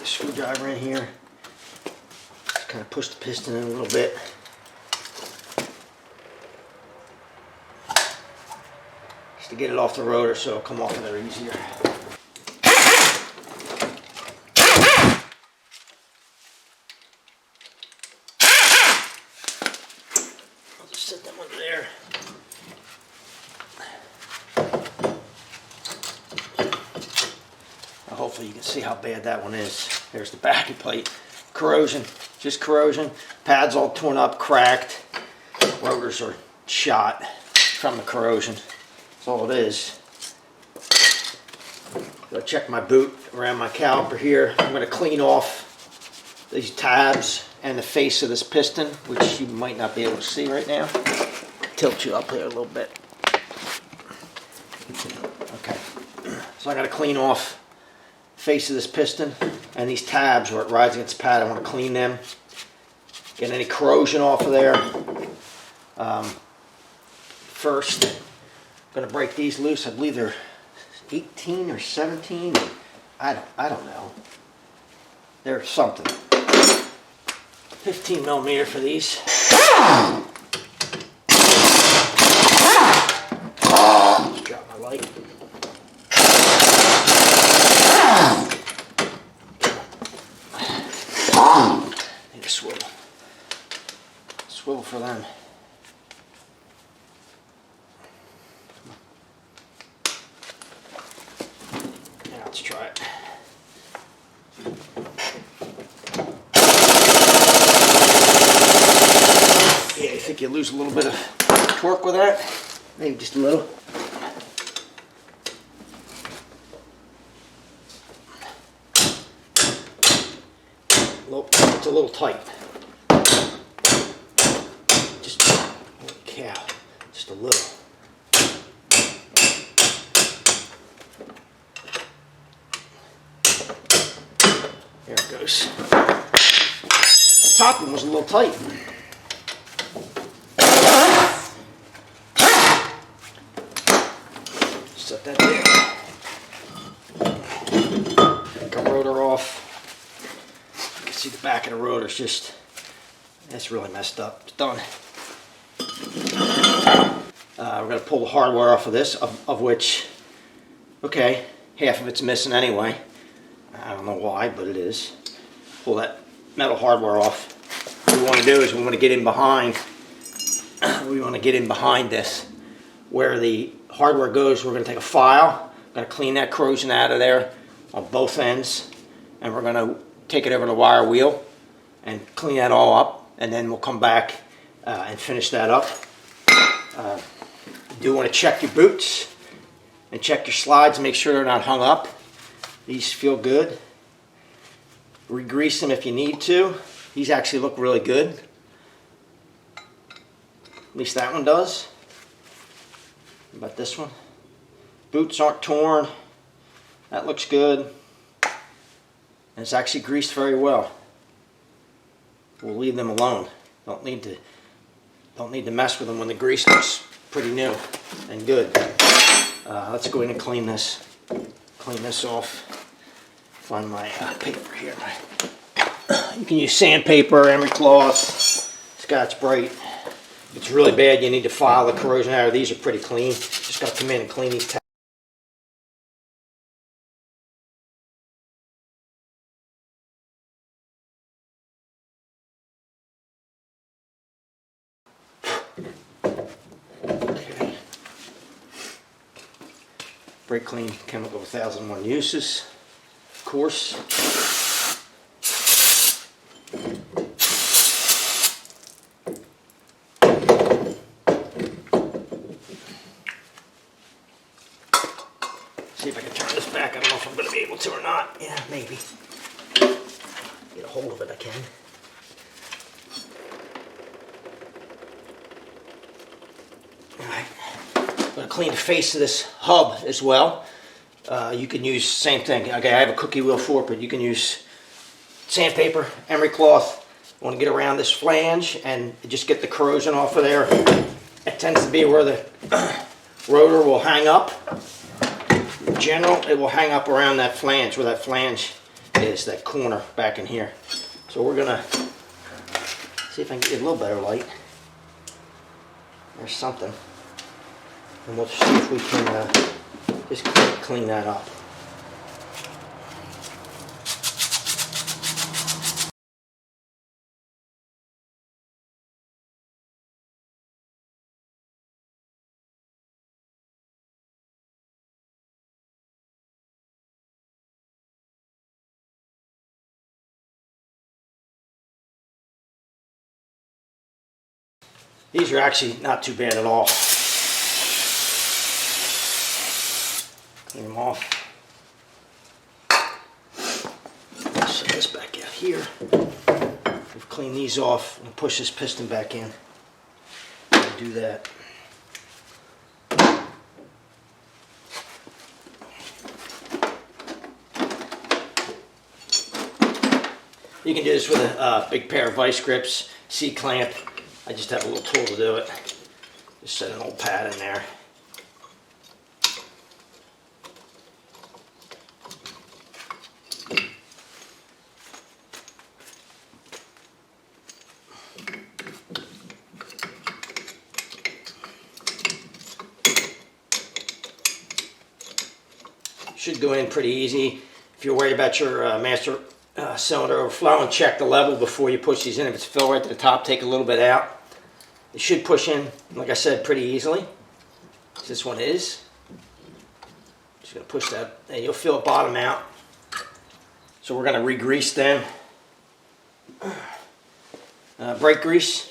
the screwdriver in here. Just kind of push the piston in a little bit. Just to get it off the rotor so it'll come off of there easier. I'll just set that one there. Hopefully you can see how bad that one is. There's the backing plate. Corrosion, just corrosion. Pads all torn up, cracked. Rotors are shot from the corrosion. That's all it is. Go check my boot around my caliper here. I'm going to clean off these tabs and the face of this piston, which you might not be able to see right now. Tilt you up here a little bit. Okay, so I got to clean off face of this piston and these tabs where it rides against the pad. I want to clean them, get any corrosion off of there. First, I'm going to break these loose. I believe they're 18 or 17. I don't know. They're something. 15 millimeter for these. Just drop my light. Need a swivel. Swivel for them. Now let's try it. Yeah, I think you lose a little bit of torque with that. Maybe just a little. It's a little tight. Just, holy cow, just a little. There it goes. The top one was a little tight. Set that there. Take our rotor off. See the back of the rotor is just, that's really messed up. It's done. We're going to pull the hardware off of this, of which, okay, half of it's missing anyway. I don't know why, but it is. Pull that metal hardware off. What we want to do is we want to get in behind. We want to get in behind this. Where the hardware goes, we're going to take a file. We're going to clean that corrosion out of there on both ends. And we're going to take it over the wire wheel and clean that all up, and then we'll come back and finish that up. You do want to check your boots and check your slides, make sure they're not hung up. These feel good. Re-grease them if you need to. These actually look really good. At least that one does. What about this one? Boots aren't torn. That looks good. And it's actually greased very well. We'll leave them alone. Don't need to mess with them when the grease looks pretty new and good. Let's go in and clean this. Clean this off. Find my paper here. You can use sandpaper, emery cloth, Scotch Brite. If it's really bad, you need to file the corrosion out. These are pretty clean. Just got to come in and clean these tabs. Okay. Brake Clean Chemical 1001 uses, of course. See if I can turn this back. I don't know if I'm going to be able to or not. Yeah, maybe. Get a hold of it, I can. Alright. I'm going to clean the face of this hub as well. You can use the same thing. Okay, I have a cookie wheel for it, but you can use sandpaper, emery cloth. You want to get around this flange and just get the corrosion off of there. It tends to be where the rotor will hang up. In general, it will hang up around that flange, where that flange is that corner back in here. So we're gonna see if I can get a little better light. There's something. And we'll see if we can just clean that up. These are actually not too bad at all. Clean them off. Set this back out here. We've cleaned these off and push this piston back in. Do that. You can do this with a big pair of vice grips, C-clamp. I just have a little tool to do it. Just set an old pad in there. Should go in pretty easy. If you're worried about your master cylinder overflowing, check the level before you push these in. If it's filled right to the top, take a little bit out. It should push in, like I said, pretty easily. This one is. Just going to push that, and you'll feel it bottom out. So we're going to re-grease them. Brake grease,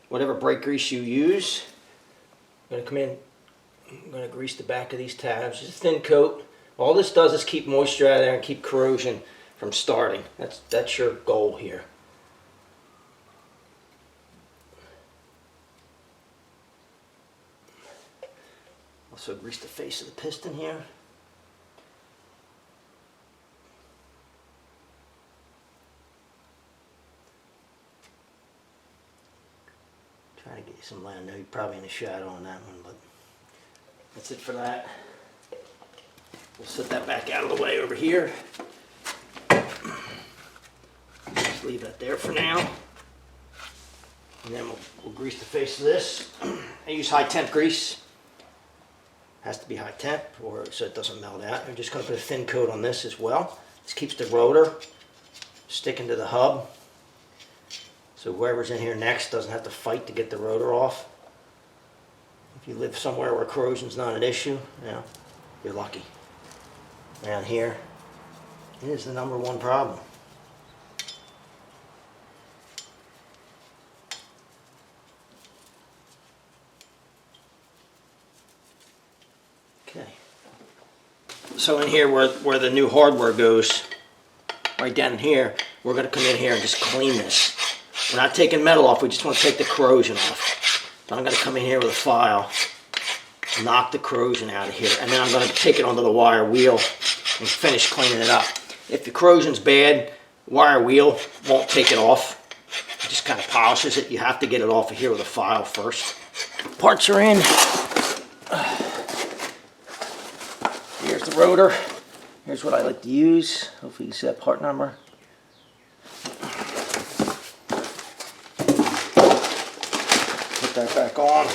whatever brake grease you use. I'm going to come in, I'm going to grease the back of these tabs. Just a thin coat. All this does is keep moisture out of there and keep corrosion from starting. That's your goal here. Also grease the face of the piston here. Try to get you some light. I know you're probably in the shadow on that one, but that's it for that. We'll set that back out of the way over here. Just leave that there for now. And then we'll grease the face of this. I use high temp grease. Has to be high temp or so it doesn't melt out. I'm just going to put a thin coat on this as well. This keeps the rotor sticking to the hub. So whoever's in here next doesn't have to fight to get the rotor off. If you live somewhere where corrosion's not an issue, you're lucky. Down here, it is the #1 problem. Okay. So in here where the new hardware goes, right down in here, we're going to come in here and just clean this. We're not taking metal off, we just want to take the corrosion off. So I'm going to come in here with a file, knock the corrosion out of here, and then I'm going to take it onto the wire wheel and finish cleaning it up. If the corrosion's bad, wire wheel won't take it off. It just kind of polishes it. You have to get it off of here with a file first. Parts are in. Here's the rotor. Here's what I like to use. Hopefully you see that part number. Put that back on.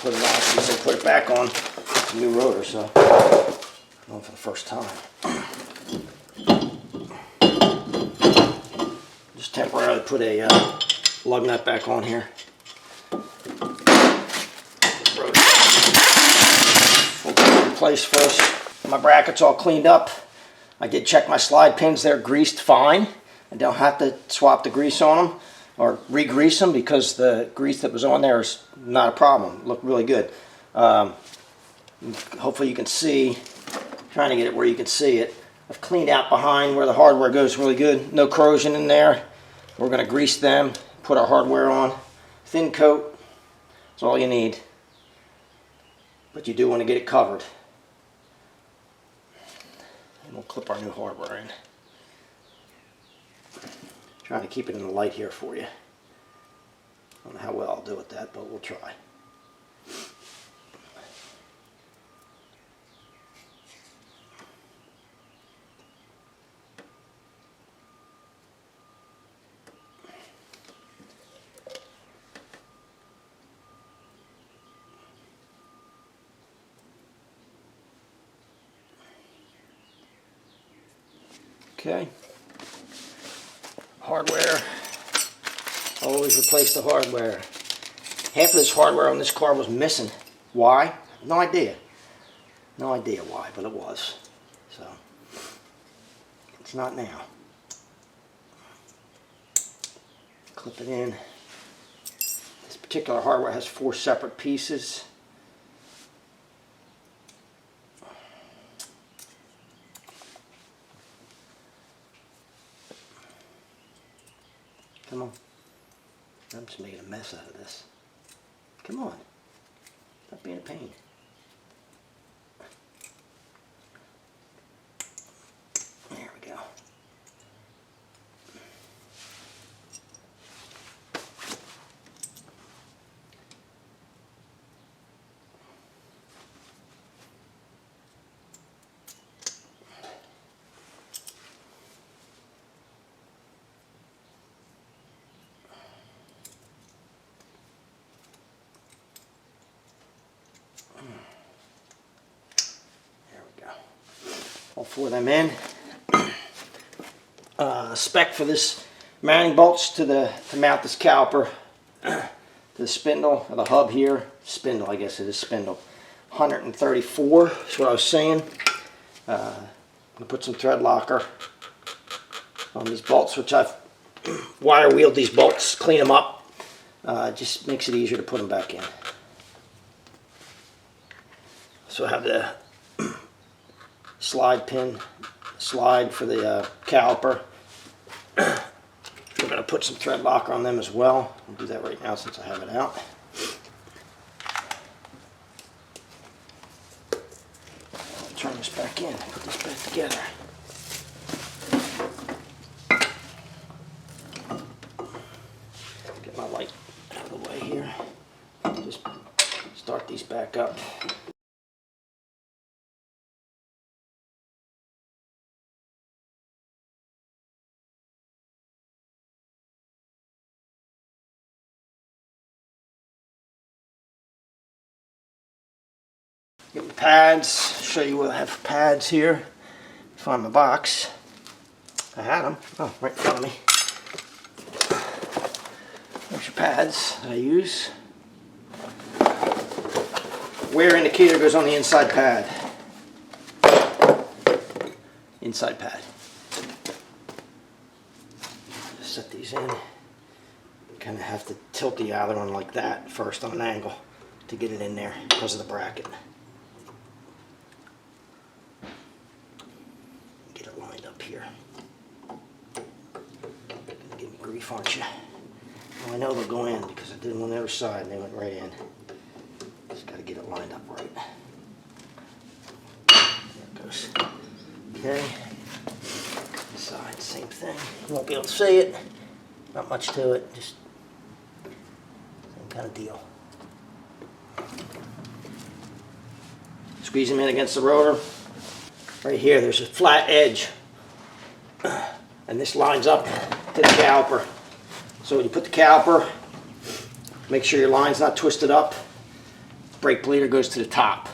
Put it on. She said put it back on. It's a new rotor, so I'm going for the first time. Just temporarily put a lug nut back on here. We'll put it in place first. My bracket's all cleaned up. I did check my slide pins. They're greased fine. I don't have to swap the grease on them or re-grease them because the grease that was on there is not a problem. Looked really good. Hopefully you can see. Trying to get it where you can see it. I've cleaned out behind where the hardware goes really good. No corrosion in there. We're going to grease them, put our hardware on. Thin coat. That's all you need. But you do want to get it covered. And we'll clip our new hardware in. Trying to keep it in the light here for you. I don't know how well I'll do with that, but we'll try. Okay. Hardware. Always replace the hardware. Half of this hardware on this car was missing. Why? No idea. No idea why, but it was. So, it's not now. Clip it in. This particular hardware has 4 separate pieces. Come on. I'm just making a mess out of this. Come on. Stop being a pain. There we go. All 4 of them in. Spec for this mounting bolts to mount this caliper to the spindle, or the hub here. Spindle, I guess it is spindle. 134 is what I was saying. I'm going to put some thread locker on these bolts, which I've wire wheeled these bolts, clean them up. It just makes it easier to put them back in. So I have the slide for the caliper. We're going to put some thread locker on them as well. I'll do that right now since I have it out. I'll turn this back in, put this back together. Get my light out of the way here. Just start these back up. Get my pads, show you what I have for pads here. Find my box. I had them. Oh, right in front of me. There's your pads that I use. Wear indicator goes on the inside pad. Inside pad. Just set these in. Kind of have to tilt the other one like that first on an angle to get it in there because of the bracket. Get it lined up here. Gonna give me grief, aren't you? Well, I know they'll go in because I did them on the other side and they went right in. Just got to get it lined up right. There it goes. Okay. This side, same thing. You won't be able to see it. Not much to it. Just same kind of deal. Squeeze them in against the rotor. Right here, there's a flat edge. And this lines up to the caliper. So when you put the caliper, make sure your line's not twisted up. Brake bleeder goes to the top.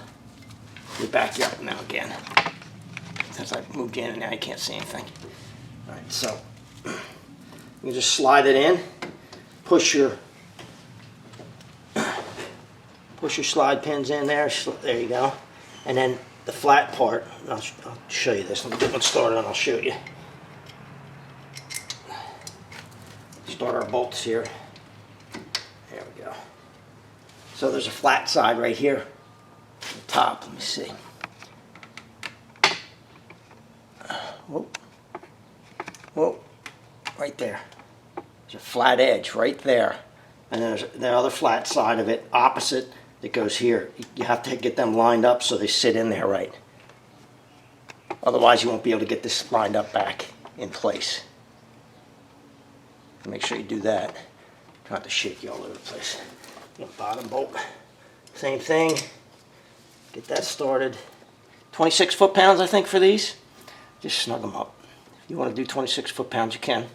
You back you up now again. Since I moved in and now you can't see anything. Alright, so you just slide it in, push your slide pins in there. There you go. And then the flat part, I'll show you this. Let me get one started and I'll show you. Start our bolts here. There we go. So there's a flat side right here. The top, let me see. Whoa. Whoa. Right there. There's a flat edge right there. And there's the other flat side of it, opposite, that goes here. You have to get them lined up so they sit in there right. Otherwise you won't be able to get this lined up back in place. Make sure you do that. Try not to shake you all over the place. Bottom bolt, same thing. Get that started. 26 foot-pounds I think for these. Just snug them up. If you want to do 26 foot-pounds you can.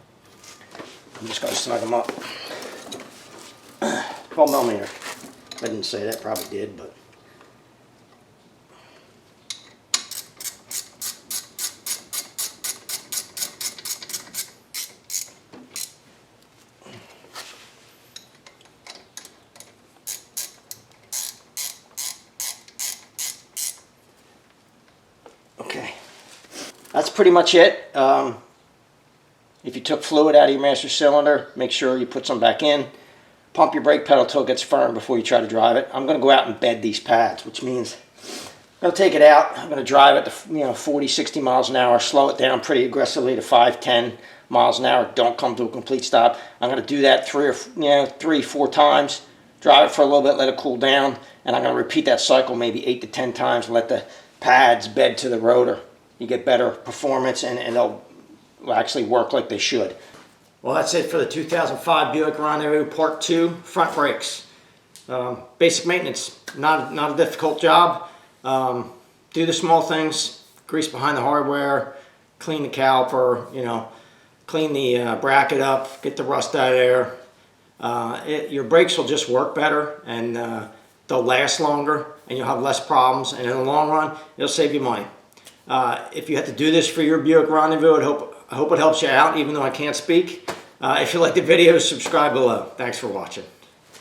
I'm just going to snug them up. 12 millimeter. I didn't say that, probably did, but. pretty much it. If you took fluid out of your master cylinder, make sure you put some back in. Pump your brake pedal till it gets firm before you try to drive it. I'm going to go out and bed these pads, which means I'm going to take it out. I'm going to drive it to 40, 60 miles an hour, slow it down pretty aggressively to 5, 10 miles an hour. Don't come to a complete stop. I'm going to do that 3, 4 times. Drive it for a little bit, let it cool down, and I'm going to repeat that cycle maybe 8 to 10 times and let the pads bed to the rotor. You get better performance, and they'll actually work like they should. Well, that's it for the 2005 Buick Rendevous Part 2 front brakes. Basic maintenance, not a difficult job. Do the small things, grease behind the hardware, clean the caliper, clean the bracket up, get the rust out of there. Your brakes will just work better, and they'll last longer, and you'll have less problems, and in the long run, it'll save you money. If you have to do this for your Buick Rendevous, I hope it helps you out, even though I can't speak. If you like the video, subscribe below. Thanks for watching.